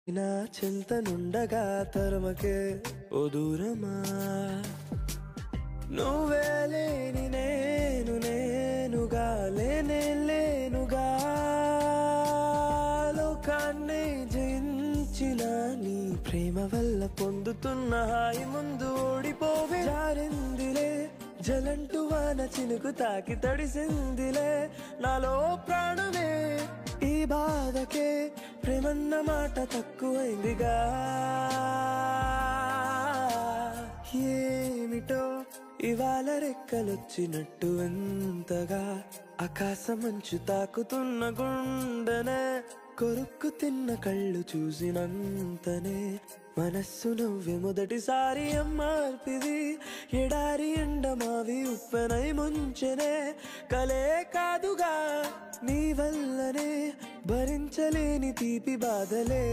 నా చింతనుండగా తరమకే ఓ దూరమా నువ్వే లేని నేనుగా లేనుగా లోకాన్ని జయించిన నీ ప్రేమ వల్ల పొందుతున్న హాయి ముందు ఓడిపోవే జారిందిలే జలంటు వాన చినుకు తాకి తడిసిందిలే నాలో ప్రాణమే ఈ బాధకే ప్రేమన్న మాట తక్కువైందిగా ఏమిటో ఇవాళ రెక్కలొచ్చినట్టు ఎంతగా ఆకాశమంచు తాకుతున్న గుండెనే కొరుక్కు తిన్న కళ్ళు చూసినంతనే మనస్సు నవ్వే మొదటిసారి అమ్మార్పిది ఎడారి ఎండమావి ఉప్పెనై ముంచెనే కలే కాదుగా నీ వల్లనే భరించలేని తీపి బాధలే